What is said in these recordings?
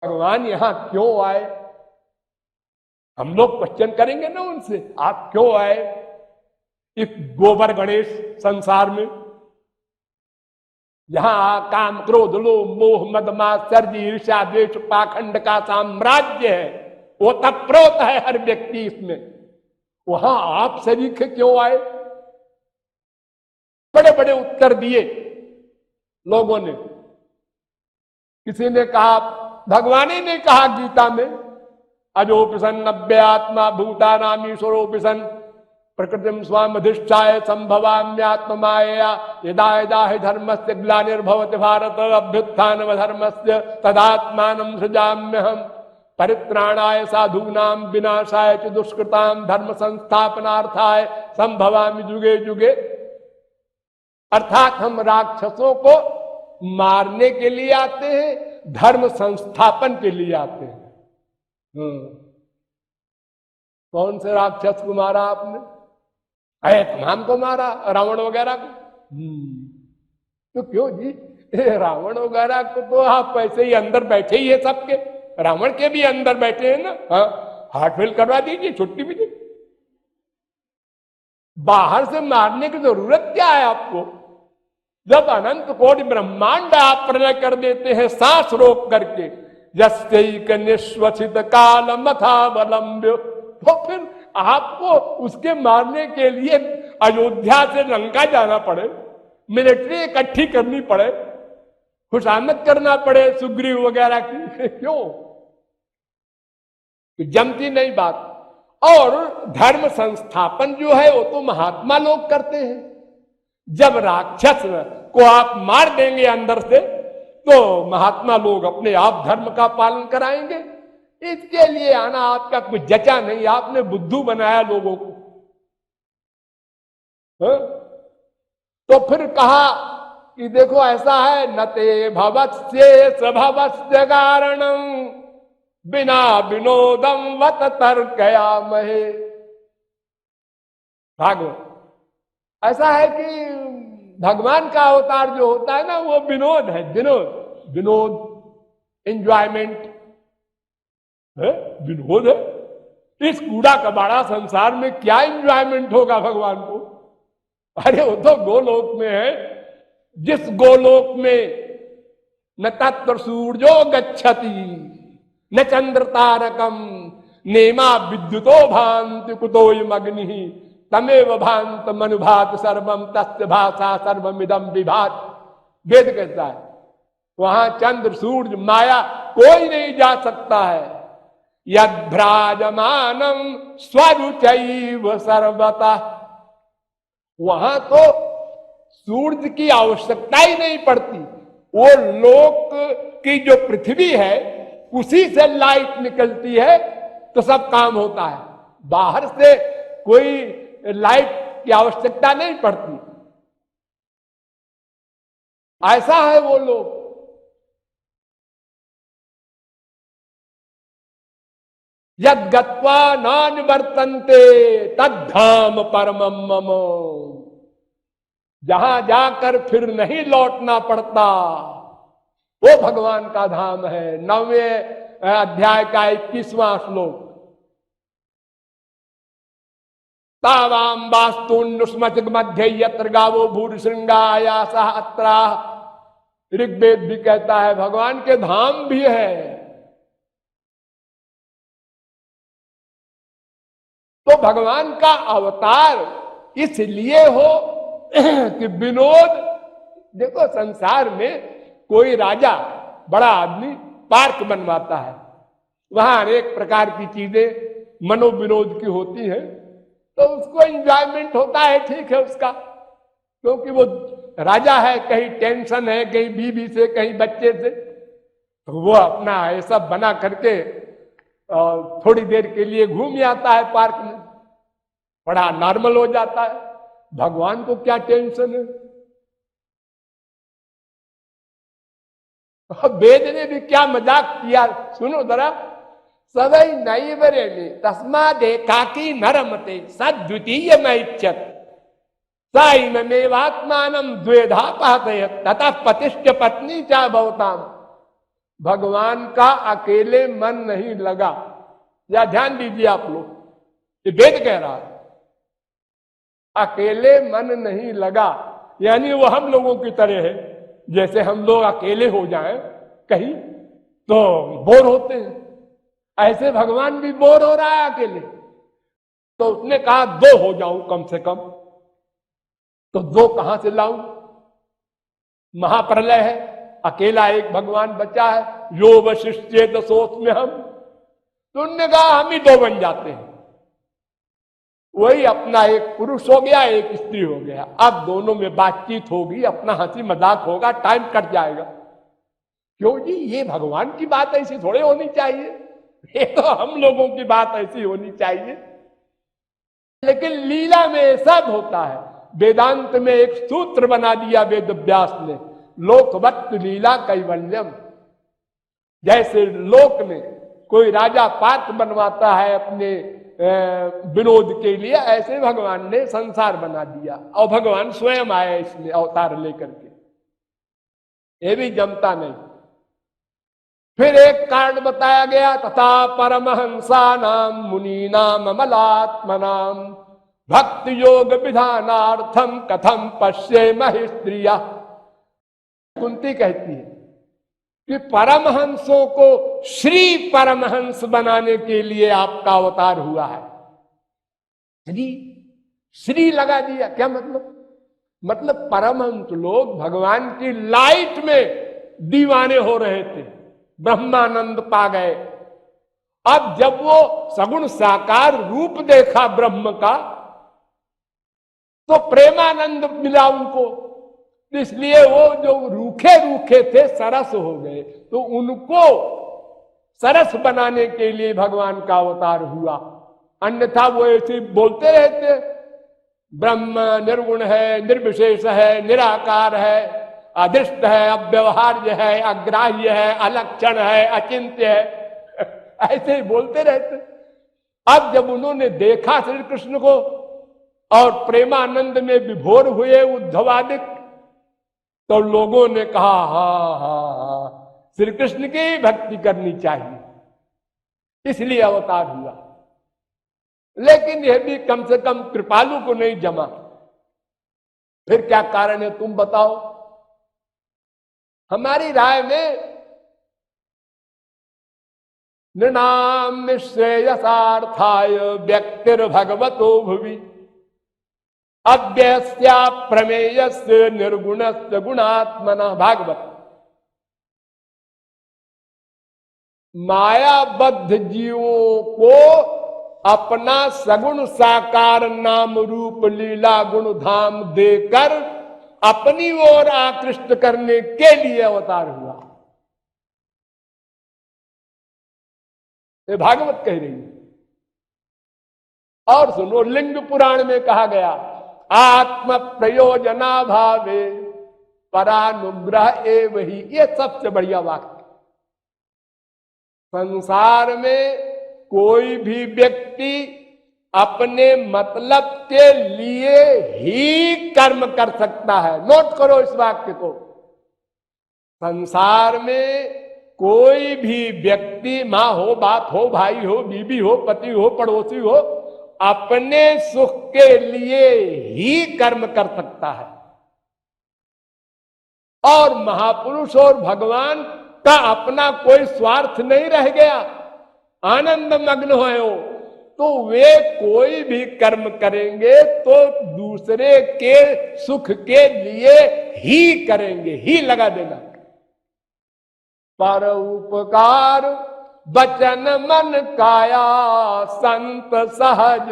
भगवान यहां क्यों आए? हम लोग क्वेश्चन करेंगे ना उनसे, आप क्यों आए इस गोबर गणेश संसार में? यहां काम क्रोध लोभ मोह मद मात्सर्य ईर्ष्या द्वेष पाखंड का साम्राज्य है, वो तप्रोत है हर व्यक्ति इसमें। वहां आप सरीखे क्यों आए? बड़े बड़े उत्तर दिए लोगों ने। किसी ने कहा, भगवान ही ने कहा गीता में, अजोपिसन नव्य आत्मा भूतानाम ईश्वरोपिसन प्रकृतिम स्वामधिष्ठाय संभवाम्यात्म मायया यदा यदा हि धर्मस्य ग्लानिर्भवति भारत अभ्युत्थानम धर्मस्य तदात्मानं सृजाम्यहम् परित्राणाय साधूनां विनाशाय च दुष्कृतां धर्म संस्थापनार्थाय संभवामि जुगे जुगे। अर्थात हम राक्षसों को मारने के लिए आते हैं, धर्म संस्थापन के लिए आते हैं। कौन से राक्षस को मारा आपने? तमाम को मारा, रावण वगैरह को। तो क्यों जी, रावण वगैरह को तो आप ऐसे ही अंदर बैठे ही है सबके, रावण के भी अंदर बैठे हैं ना। हाँ, हार्ट फेल करवा दीजिए, छुट्टी भी दी। बाहर से मारने की जरूरत क्या है आपको? जब अनंत कोटि ब्रह्मांड आप प्रलय कर देते हैं सांस रोक करके, यस्यैक निश्वसित काल मथावलंब्य, तो फिर आपको उसके मारने के लिए अयोध्या से लंका जाना पड़े, मिलिट्री इकट्ठी करनी पड़े, खुशामद करना पड़े सुग्रीव वगैरह की, क्यों? जमती नहीं बात। और धर्म संस्थापन जो है वो तो महात्मा लोग करते हैं। जब राक्षस को आप मार देंगे अंदर से, तो महात्मा लोग अपने आप धर्म का पालन कराएंगे। इसके लिए आना आपका कुछ जचा नहीं, आपने बुद्धू बनाया लोगों को। तो फिर कहा कि देखो ऐसा है, न ते भवत्स्ये स्वभवस्य कारणं बिना विनोदम वत तर्कयामहे। भागवत ऐसा है कि भगवान का अवतार जो होता है ना, वो विनोद है, विनोद, विनोद, एंजॉयमेंट है, विनोद है। इस कूड़ा कबाड़ा संसार में क्या एंजॉयमेंट होगा भगवान को? अरे वो तो गोलोक में है, जिस गोलोक में न तत्र सूर्यो गच्छति न चंद्र तारकम नेमा विद्युतो भांति कुतोयम अग्नि तमेव भांत मनुभात सर्वम तस्य भाषा सर्वमिदम विभात। वेद कहता है वहां चंद्र सूर्य माया कोई नहीं जा सकता है। यद्भ्राजमानम स्वरुचैव सर्वतः, वहां तो सूर्य की आवश्यकता ही नहीं पड़ती। वो लोक की जो पृथ्वी है उसी से लाइट निकलती है तो सब काम होता है। बाहर से कोई लाइट की आवश्यकता नहीं पड़ती। ऐसा है वो लोग। यद गत्वा नानिवर्तन्ते तद्धाम परमम मम, जहां जाकर फिर नहीं लौटना पड़ता वो भगवान का धाम है। 9वें अध्याय का 21वां श्लोक। तावाम वास्तुन्नुस्मतिक मध्य यत्र गावो भूर श्रृंगायासा अत्रा। ऋग्वेद भी कहता है भगवान के धाम भी है। तो भगवान का अवतार इसलिए हो कि विनोद। देखो संसार में कोई राजा बड़ा आदमी पार्क बनवाता है, वहां अनेक प्रकार की चीजें मनोविनोद की होती हैं, तो उसको एंजॉयमेंट होता है, ठीक है उसका, क्योंकि वो राजा है, कहीं टेंशन है, कहीं बीवी से, कहीं बच्चे से, तो वो अपना ऐसा बना करके थोड़ी देर के लिए घूम आता है पार्क में, बड़ा नॉर्मल हो जाता है। भगवान को क्या टेंशन है? वेद ने भी क्या मजाक किया, सुनो जरा। सवै नई बरेली तस्माद एकाकी नरमते सद्वितीय मैच्छत साइमेवात्मानं द्वेधा पातयत ततः पतिश्च पत्नी चा भवताम। भगवान का अकेले मन नहीं लगा। या ध्यान दीजिए आप लोग, ये वेद कह रहा है, अकेले मन नहीं लगा, यानी वो हम लोगों की तरह है। जैसे हम लोग अकेले हो जाएं कहीं तो बोर होते हैं, ऐसे भगवान भी बोर हो रहा है अकेले। तो उसने कहा दो हो जाऊं कम से कम। तो दो कहां से लाऊं? महाप्रलय है, अकेला एक भगवान बचा है, यो वशिष्ठे दशोस में हम। तो उन्होंने कहा हम ही दो बन जाते हैं। वही अपना एक पुरुष हो गया, एक स्त्री हो गया। अब दोनों में बातचीत होगी, अपना हंसी मजाक होगा, टाइम कट जाएगा। क्यों जी, ये भगवान की बात ऐसी थोड़े होनी चाहिए, ये तो हम लोगों की बात ऐसी होनी चाहिए। लेकिन लीला में सब होता है। वेदांत में एक सूत्र बना दिया वेद व्यास ने, लोकवत् लीला कैवल्यम। जैसे लोक में कोई राजा पार्क बनवाता है अपने विनोद के लिए, ऐसे भगवान ने संसार बना दिया और भगवान स्वयं आए इसमें अवतार लेकर के। ये भी जमता नहीं। फिर एक कारण बताया गया, तथा परमहंसा नाम मुनि नाम अमलात्मनाम भक्ति योग विधानार्थम कथम पश्येमहि स्त्रिया। कुंती कहती है कि परमहंसों को श्री परमहंस बनाने के लिए आपका अवतार हुआ है। श्री श्री लगा दिया, क्या मतलब? मतलब परमहंस लोग भगवान की लाइट में दीवाने हो रहे थे, ब्रह्मानंद पा गए। अब जब वो सगुण साकार रूप देखा ब्रह्म का, तो प्रेमानंद मिला उनको। इसलिए वो जो रूखे रूखे थे सरस हो गए। तो उनको सरस बनाने के लिए भगवान का अवतार हुआ, अन्यथा वो ऐसे बोलते रहते ब्रह्म निर्गुण है, निर्विशेष है, निराकार है, अदृष्ट है, अव्यवहार्य है, अग्राह्य है, अलक्षण है, अचिंत्य है, ऐसे ही बोलते रहते। अब जब उन्होंने देखा श्री कृष्ण को और प्रेमानंद में विभोर हुए उद्धवादिक, तो लोगों ने कहा हाँ हाँ हाँ, श्री कृष्ण की भक्ति करनी चाहिए, इसलिए अवतार हुआ। लेकिन यह भी कम से कम कृपालु को नहीं जमा। फिर क्या कारण है तुम बताओ? हमारी राय में नृणाम निश्रेयसार्थाय व्यक्तिर भगवतो भुवि अव्यस्या प्रमेयस्य निर्गुणस्य गुणात्मना। भागवत। मायाबद्ध जीवों को अपना सगुण साकार नाम रूप लीला गुण धाम देकर अपनी ओर आकृष्ट करने के लिए अवतार हुआ। ये भागवत कह रही है। और सुनो, लिंग पुराण में कहा गया, आत्म प्रयोजना भावे परानुग्रह एव ही। ये सबसे बढ़िया वाक्य। संसार में कोई भी व्यक्ति अपने मतलब के लिए ही कर्म कर सकता है। नोट करो इस वाक्य को। संसार में कोई भी व्यक्ति, मां हो, बाप हो, भाई हो, बीबी हो, पति हो, पड़ोसी हो, अपने सुख के लिए ही कर्म कर सकता है। और महापुरुष और भगवान का अपना कोई स्वार्थ नहीं रह गया, आनंद मग्न हो, तो वे कोई भी कर्म करेंगे तो दूसरे के सुख के लिए ही करेंगे, ही लगा देना। पर उपकार वचन मन काया संत सहज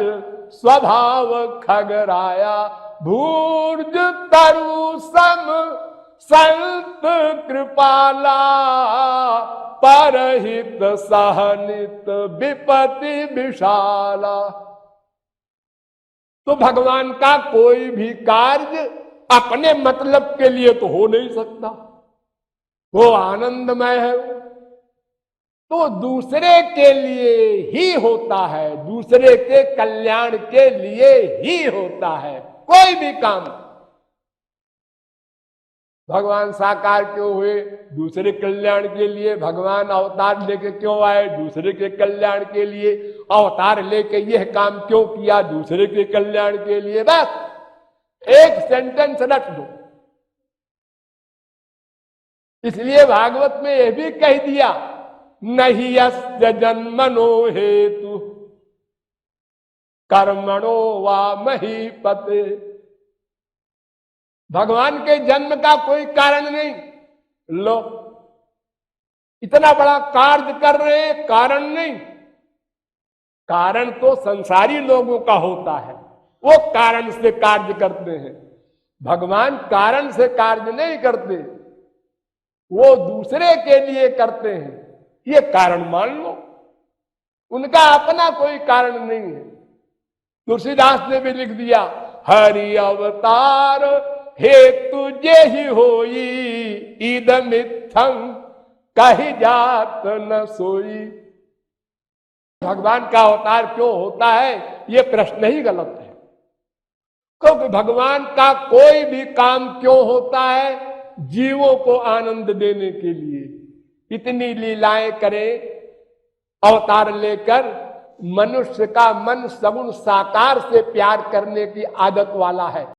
स्वभाव खगराया भूर्ज तरु सम संत कृपाला परहित सहनित विपति विशाला। तो भगवान का कोई भी कार्य अपने मतलब के लिए तो हो नहीं सकता, वो आनंदमय है, तो दूसरे के लिए ही होता है, दूसरे के कल्याण के लिए ही होता है कोई भी काम। भगवान साकार क्यों हुए? दूसरे कल्याण के लिए। भगवान अवतार लेके क्यों आए? दूसरे के कल्याण के लिए। अवतार लेके यह काम क्यों किया? दूसरे के कल्याण के लिए। बस एक सेंटेंस रख दो। इसलिए भागवत में यह भी कह दिया, नहीं यस्य जन्मनो हेतु कर्मणो वा महीपते। भगवान के जन्म का कोई कारण नहीं। लो, इतना बड़ा कार्य कर रहे हैं, कारण नहीं। कारण तो संसारी लोगों का होता है, वो कारण से कार्य करते हैं। भगवान कारण से कार्य नहीं करते, वो दूसरे के लिए करते हैं। ये कारण मान लो, उनका अपना कोई कारण नहीं है। तुलसीदास ने भी लिख दिया, हरि अवतार हेतु जे ही होई, इदमित्थं कही जात न सोई। भगवान का अवतार क्यों होता है, ये प्रश्न ही गलत है। क्योंकि भगवान का कोई भी काम क्यों होता है? जीवों को आनंद देने के लिए। इतनी लीलाएं करे अवतार लेकर, मनुष्य का मन सगुण साकार से प्यार करने की आदत वाला है।